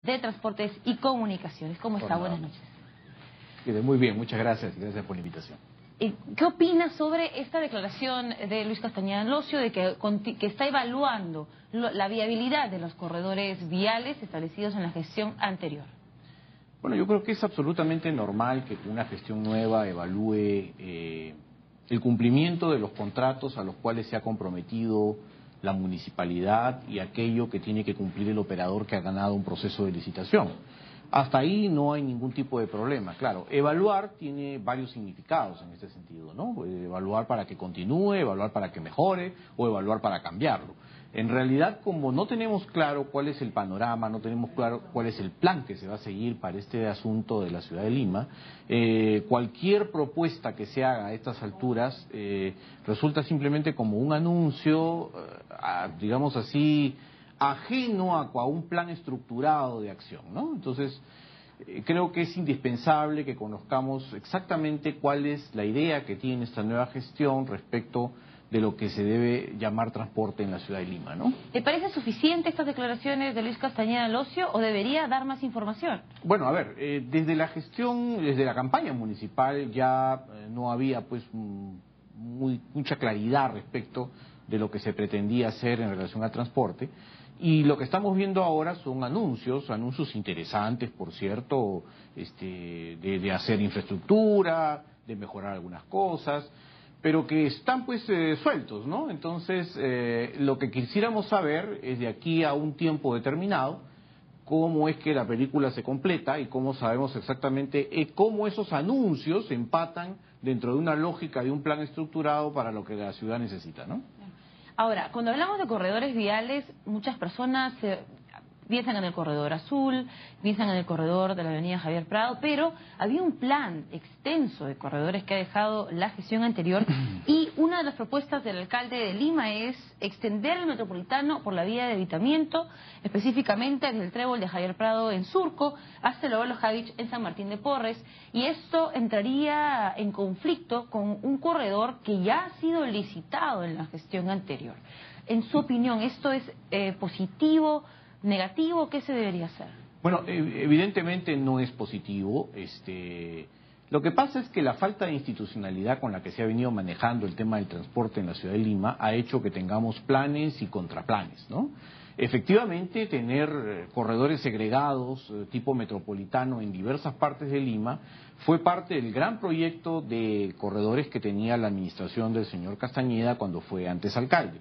de Transportes y Comunicaciones. ¿Cómo está? Buenas noches. Muy bien, muchas gracias y gracias por la invitación. ¿Qué opina sobre esta declaración de Luis Castañeda Locio de que está evaluando la viabilidad de los corredores viales establecidos en la gestión anterior? Bueno, yo creo que es absolutamente normal que una gestión nueva evalúe el cumplimiento de los contratos a los cuales se ha comprometido la municipalidad y aquello que tiene que cumplir el operador que ha ganado un proceso de licitación. Hasta ahí no hay ningún tipo de problema. Claro, evaluar tiene varios significados en este sentido, ¿no? Evaluar para que continúe, evaluar para que mejore o evaluar para cambiarlo. En realidad, como no tenemos claro cuál es el panorama, no tenemos claro cuál es el plan que se va a seguir para este asunto de la ciudad de Lima, cualquier propuesta que se haga a estas alturas resulta simplemente como un anuncio, digamos así, ajeno a un plan estructurado de acción, ¿no? Entonces, creo que es indispensable que conozcamos exactamente cuál es la idea que tiene esta nueva gestión respecto de lo que se debe llamar transporte en la ciudad de Lima, ¿no? ¿Le parece suficiente estas declaraciones de Luis Castañeda Locio o debería dar más información? Bueno, a ver, desde la gestión, desde la campaña municipal ya no había pues mucha claridad respecto de lo que se pretendía hacer en relación al transporte. Y lo que estamos viendo ahora son anuncios interesantes, por cierto, de hacer infraestructura, de mejorar algunas cosas, pero que están pues sueltos, ¿no? Entonces, lo que quisiéramos saber es de aquí a un tiempo determinado, cómo es que la película se completa y cómo sabemos exactamente cómo esos anuncios empatan dentro de una lógica de un plan estructurado para lo que la ciudad necesita, ¿no? Ahora, cuando hablamos de corredores viales, muchas personas piensan en el corredor azul, piensan en el corredor de la avenida Javier Prado, pero había un plan extenso de corredores que ha dejado la gestión anterior y una de las propuestas del alcalde de Lima es extender el metropolitano por la vía de evitamiento, específicamente desde el trébol de Javier Prado en Surco hasta el Ovalo Javich en San Martín de Porres, y esto entraría en conflicto con un corredor que ya ha sido licitado en la gestión anterior. En su opinión, ¿esto es positivo, negativo? ¿Qué se debería hacer? Bueno, evidentemente no es positivo. Lo que pasa es que la falta de institucionalidad con la que se ha venido manejando el tema del transporte en la ciudad de Lima ha hecho que tengamos planes y contraplanes, ¿no? Efectivamente, tener corredores segregados tipo metropolitano en diversas partes de Lima fue parte del gran proyecto de corredores que tenía la administración del señor Castañeda cuando fue antes alcalde.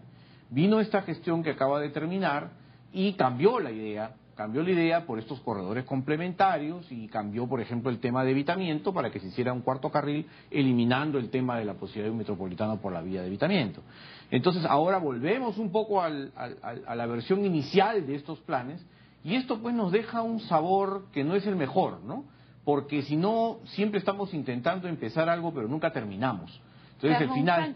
Vino esta gestión que acaba de terminar y cambió la idea por estos corredores complementarios y cambió, por ejemplo, el tema de evitamiento para que se hiciera un cuarto carril, eliminando el tema de la posibilidad de un metropolitano por la vía de evitamiento. Entonces, ahora volvemos un poco a la versión inicial de estos planes y esto pues nos deja un sabor que no es el mejor, ¿no? Porque si no, siempre estamos intentando empezar algo pero nunca terminamos. Entonces, al final,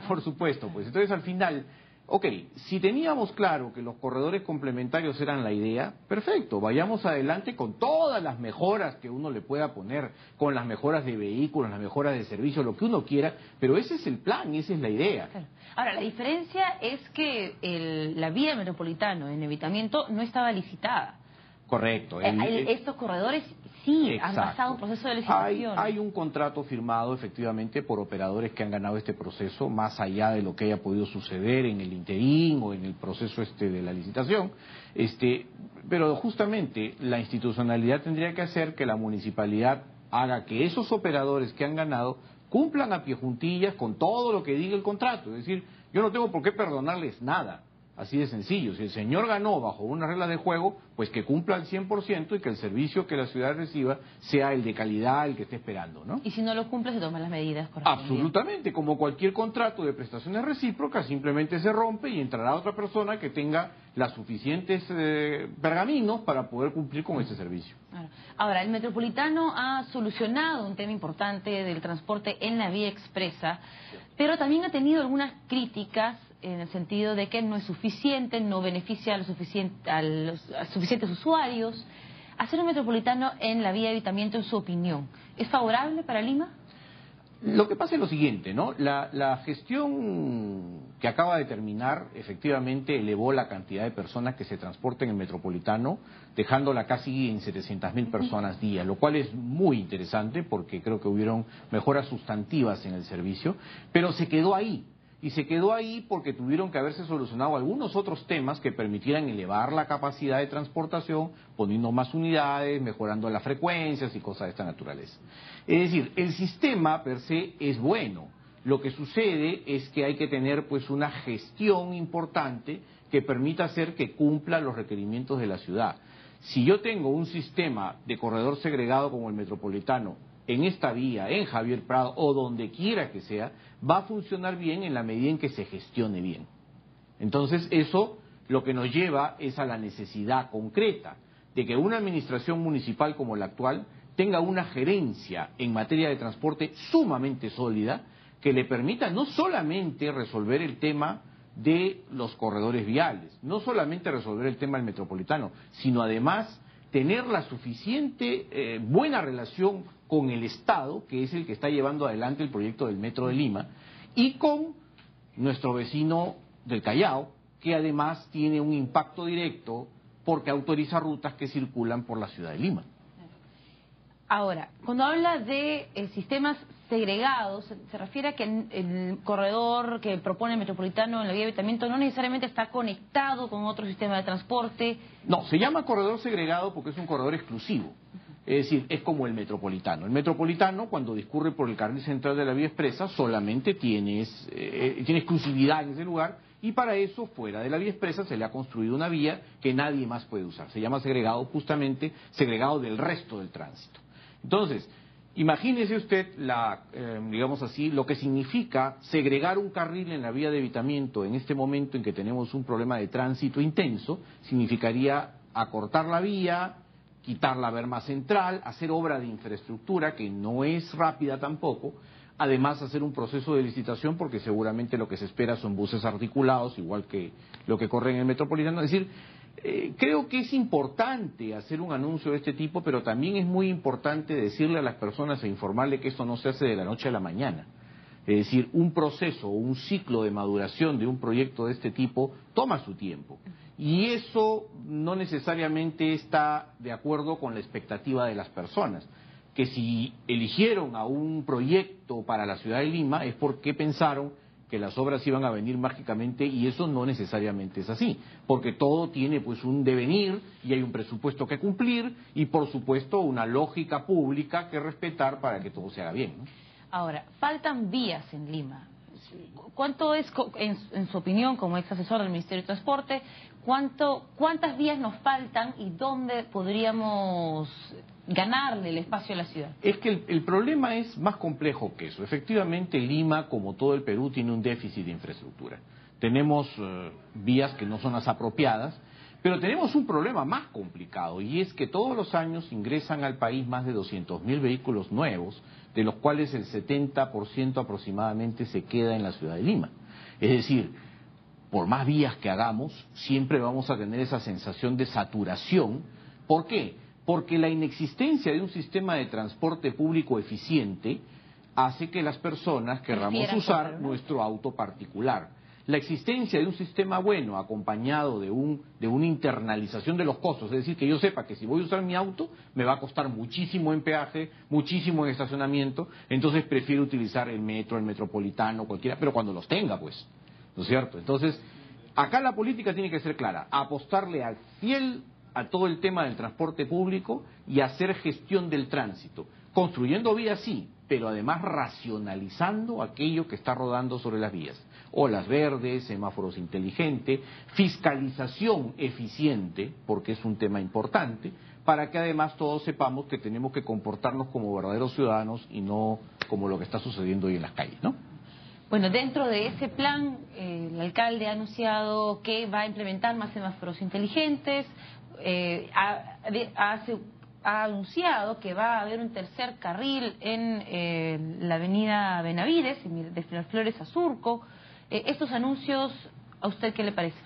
por supuesto, pues entonces al final, ok, si teníamos claro que los corredores complementarios eran la idea, perfecto, vayamos adelante con todas las mejoras que uno le pueda poner, con las mejoras de vehículos, las mejoras de servicio, lo que uno quiera, pero ese es el plan, esa es la idea. Claro. Ahora, la diferencia es que la vía metropolitano en evitamiento no estaba licitada. Correcto. Estos corredores sí exacto. han pasado un proceso de licitación. Hay un contrato firmado efectivamente por operadores que han ganado este proceso, más allá de lo que haya podido suceder en el interín o en el proceso de la licitación. Pero justamente la institucionalidad tendría que hacer que la municipalidad haga que esos operadores que han ganado cumplan a pie juntillas con todo lo que diga el contrato. Es decir, yo no tengo por qué perdonarles nada. Así de sencillo, si el señor ganó bajo una regla de juego, pues que cumpla al 100% y que el servicio que la ciudad reciba sea el de calidad, el que esté esperando, ¿no? Y si no lo cumple, se toman las medidas correspondientes. Absolutamente, como cualquier contrato de prestaciones recíprocas, simplemente se rompe y entrará otra persona que tenga las suficientes pergaminos para poder cumplir con ese servicio. Ahora, el metropolitano ha solucionado un tema importante del transporte en la vía expresa, pero también ha tenido algunas críticas en el sentido de que no es suficiente, no beneficia a los suficientes usuarios. Hacer un metropolitano en la vía de evitamiento, en su opinión, ¿es favorable para Lima? Lo que pasa es lo siguiente, ¿no? La gestión que acaba de terminar efectivamente elevó la cantidad de personas que se transportan en el metropolitano, dejándola casi en 700.000 personas día, lo cual es muy interesante porque creo que hubieron mejoras sustantivas en el servicio, pero se quedó ahí. Y se quedó ahí porque tuvieron que haberse solucionado algunos otros temas que permitieran elevar la capacidad de transportación, poniendo más unidades, mejorando las frecuencias y cosas de esta naturaleza. Es decir, el sistema per se es bueno. Lo que sucede es que hay que tener pues una gestión importante que permita hacer que cumpla los requerimientos de la ciudad. Si yo tengo un sistema de corredor segregado como el metropolitano, en esta vía, en Javier Prado o donde quiera que sea, va a funcionar bien en la medida en que se gestione bien. Entonces eso lo que nos lleva es a la necesidad concreta de que una administración municipal como la actual tenga una gerencia en materia de transporte sumamente sólida que le permita no solamente resolver el tema de los corredores viales, no solamente resolver el tema del metropolitano, sino además tener la suficiente buena relación con el Estado, que es el que está llevando adelante el proyecto del Metro de Lima, y con nuestro vecino del Callao, que además tiene un impacto directo porque autoriza rutas que circulan por la ciudad de Lima. Ahora, cuando habla de sistemas segregados, se refiere a que el corredor que propone el metropolitano en la vía de evitamiento no necesariamente está conectado con otro sistema de transporte. No, se llama corredor segregado porque es un corredor exclusivo. Es decir, es como el metropolitano. El metropolitano, cuando discurre por el carril central de la vía expresa, solamente tiene exclusividad en ese lugar, y para eso, fuera de la vía expresa, se le ha construido una vía que nadie más puede usar. Se llama segregado, justamente segregado del resto del tránsito. Entonces, imagínese usted, digamos así, lo que significa segregar un carril en la vía de evitamiento en este momento en que tenemos un problema de tránsito intenso. Significaría acortar la vía, quitar la berma central, hacer obra de infraestructura que no es rápida tampoco, además hacer un proceso de licitación porque seguramente lo que se espera son buses articulados, igual que lo que corre en el metropolitano. Es decir, creo que es importante hacer un anuncio de este tipo, pero también es muy importante decirle a las personas e informarle que esto no se hace de la noche a la mañana. Es decir, un proceso o un ciclo de maduración de un proyecto de este tipo toma su tiempo. Y eso no necesariamente está de acuerdo con la expectativa de las personas, que si eligieron a un proyecto para la ciudad de Lima es porque pensaron que las obras iban a venir mágicamente, y eso no necesariamente es así, porque todo tiene pues un devenir y hay un presupuesto que cumplir y por supuesto una lógica pública que respetar para que todo se haga bien, ¿no? Ahora, faltan vías en Lima. ¿Cuánto es, en su opinión, como ex asesor del Ministerio de Transporte, cuántas vías nos faltan y dónde podríamos ganarle el espacio a la ciudad? Es que el problema es más complejo que eso. Efectivamente, Lima, como todo el Perú, tiene un déficit de infraestructura. Tenemos vías que no son las apropiadas, pero tenemos un problema más complicado, y es que todos los años ingresan al país más de 200.000 vehículos nuevos, de los cuales el 70% aproximadamente se queda en la ciudad de Lima. Es decir, por más vías que hagamos, siempre vamos a tener esa sensación de saturación. ¿Por qué? Porque la inexistencia de un sistema de transporte público eficiente hace que las personas querramos usar nuestro auto particular. La existencia de un sistema bueno acompañado de una internalización de los costos, es decir, que yo sepa que si voy a usar mi auto me va a costar muchísimo en peaje, muchísimo en estacionamiento, entonces prefiero utilizar el metro, el metropolitano, cualquiera, pero cuando los tenga, pues, ¿no es cierto? Entonces, acá la política tiene que ser clara, apostarle al fiel a todo el tema del transporte público y hacer gestión del tránsito, construyendo vías sí, pero además racionalizando aquello que está rodando sobre las vías. Olas verdes, semáforos inteligentes, fiscalización eficiente, porque es un tema importante, para que además todos sepamos que tenemos que comportarnos como verdaderos ciudadanos y no como lo que está sucediendo hoy en las calles, ¿no? Bueno, dentro de ese plan, el alcalde ha anunciado que va a implementar más semáforos inteligentes, ha anunciado que va a haber un tercer carril en la avenida Benavides, de Miraflores a Surco. ¿Estos anuncios ¿A usted qué le parece?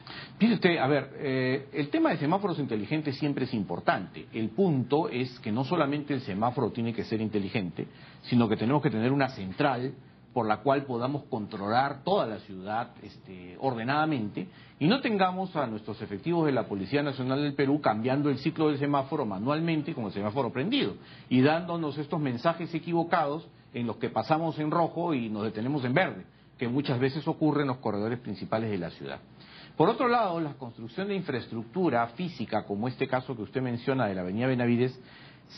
Dice usted, a ver, el tema de semáforos inteligentes siempre es importante. El punto es que no solamente el semáforo tiene que ser inteligente, sino que tenemos que tener una central por la cual podamos controlar toda la ciudad ordenadamente y no tengamos a nuestros efectivos de la Policía Nacional del Perú cambiando el ciclo del semáforo manualmente con el semáforo prendido y dándonos estos mensajes equivocados en los que pasamos en rojo y nos detenemos en verde, que muchas veces ocurre en los corredores principales de la ciudad. Por otro lado, la construcción de infraestructura física, como este caso que usted menciona de la avenida Benavides,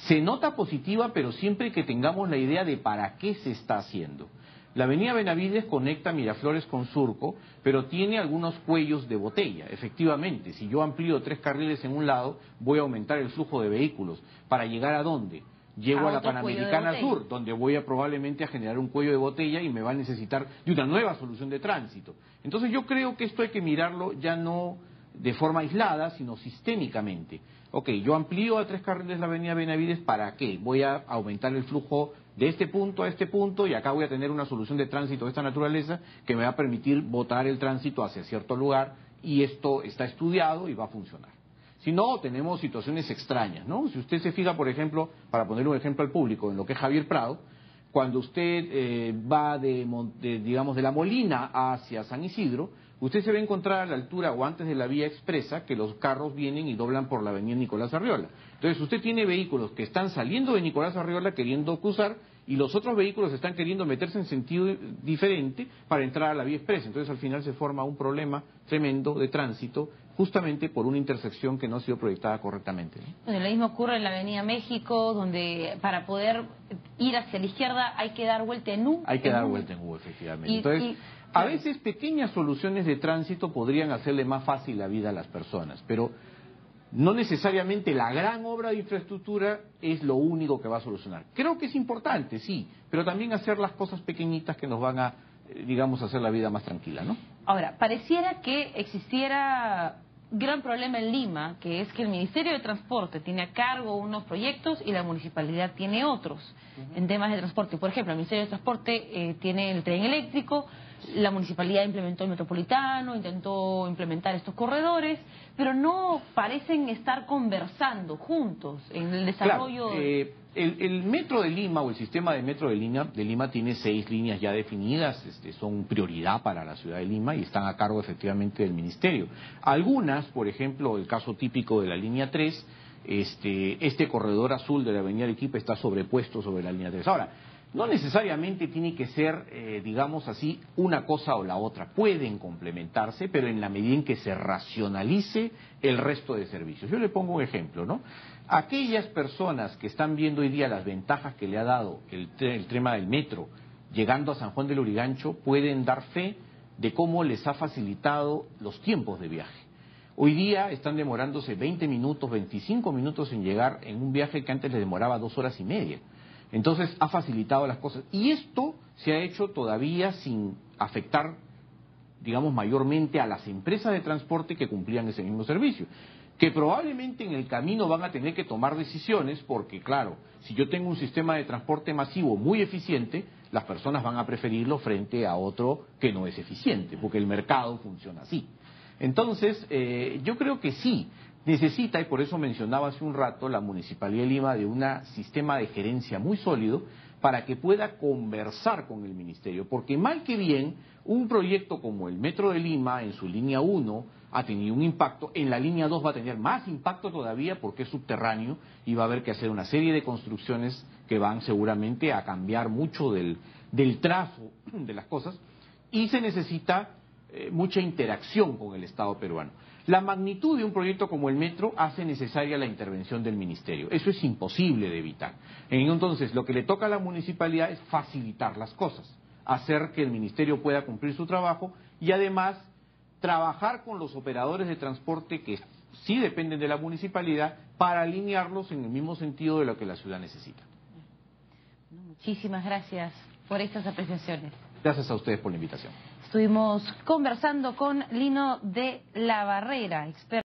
se nota positiva, pero siempre que tengamos la idea de para qué se está haciendo. La avenida Benavides conecta Miraflores con Surco, pero tiene algunos cuellos de botella. Efectivamente, si yo amplío 3 carriles en un lado, voy a aumentar el flujo de vehículos. ¿Para llegar a dónde? Llego a la Panamericana Sur, donde voy a probablemente a generar un cuello de botella y me va a necesitar de una nueva solución de tránsito. Entonces yo creo que esto hay que mirarlo ya no de forma aislada, sino sistémicamente. Ok, yo amplío a 3 carriles la avenida Benavides, ¿para qué? Voy a aumentar el flujo de este punto a este punto y acá voy a tener una solución de tránsito de esta naturaleza que me va a permitir botar el tránsito hacia cierto lugar y esto está estudiado y va a funcionar. Si no, tenemos situaciones extrañas, ¿no? Si usted se fija, por ejemplo, para poner un ejemplo al público, en lo que es Javier Prado, cuando usted va digamos, de La Molina hacia San Isidro, usted se va a encontrar a la altura o antes de la vía expresa que los carros vienen y doblan por la avenida Nicolás Arriola. Entonces usted tiene vehículos que están saliendo de Nicolás Arriola queriendo cruzar y los otros vehículos están queriendo meterse en sentido diferente para entrar a la vía expresa. Entonces al final se forma un problema tremendo de tránsito justamente por una intersección que no ha sido proyectada correctamente, ¿no? Bueno, lo mismo ocurre en la Avenida México, donde para poder ir hacia la izquierda hay que dar vuelta en U. Hay que dar vuelta en U, efectivamente. Entonces, a veces pequeñas soluciones de tránsito podrían hacerle más fácil la vida a las personas, pero no necesariamente la gran obra de infraestructura es lo único que va a solucionar. Creo que es importante, sí, pero también hacer las cosas pequeñitas que nos van a, digamos, hacer la vida más tranquila, ¿no? Ahora, pareciera que existiera gran problema en Lima, que es que el Ministerio de Transporte tiene a cargo unos proyectos y la municipalidad tiene otros en temas de transporte. Por ejemplo, el Ministerio de Transporte tiene el tren eléctrico, la municipalidad implementó el metropolitano, intentó implementar estos corredores, pero no parecen estar conversando juntos en el desarrollo. Claro, el metro de Lima o el sistema de metro de Lima tiene 6 líneas ya definidas, son prioridad para la ciudad de Lima y están a cargo efectivamente del ministerio. Algunas, por ejemplo, el caso típico de la línea 3, este corredor azul de la avenida Arequipa está sobrepuesto sobre la línea 3. Ahora, no necesariamente tiene que ser, digamos así, una cosa o la otra. Pueden complementarse, pero en la medida en que se racionalice el resto de servicios. Yo le pongo un ejemplo, ¿no? Aquellas personas que están viendo hoy día las ventajas que le ha dado el tema del metro, llegando a San Juan del Lurigancho, pueden dar fe de cómo les ha facilitado los tiempos de viaje. Hoy día están demorándose 20 minutos, 25 minutos en llegar en un viaje que antes les demoraba 2 horas y media. Entonces ha facilitado las cosas. Y esto se ha hecho todavía sin afectar, digamos, mayormente a las empresas de transporte que cumplían ese mismo servicio. Que probablemente en el camino van a tener que tomar decisiones porque, claro, si yo tengo un sistema de transporte masivo muy eficiente, las personas van a preferirlo frente a otro que no es eficiente, porque el mercado funciona así. Entonces, yo creo que sí. Necesita, y por eso mencionaba hace un rato, la Municipalidad de Lima de un sistema de gerencia muy sólido para que pueda conversar con el Ministerio. Porque mal que bien, un proyecto como el Metro de Lima en su línea 1 ha tenido un impacto, en la línea 2 va a tener más impacto todavía porque es subterráneo y va a haber que hacer una serie de construcciones que van seguramente a cambiar mucho del trazo de las cosas y se necesita mucha interacción con el Estado peruano. La magnitud de un proyecto como el metro hace necesaria la intervención del ministerio. Eso es imposible de evitar. Entonces, lo que le toca a la municipalidad es facilitar las cosas, hacer que el ministerio pueda cumplir su trabajo y además trabajar con los operadores de transporte que sí dependen de la municipalidad para alinearlos en el mismo sentido de lo que la ciudad necesita. Muchísimas gracias por estas apreciaciones. Gracias a ustedes por la invitación. Estuvimos conversando con Lino de la Barrera, experto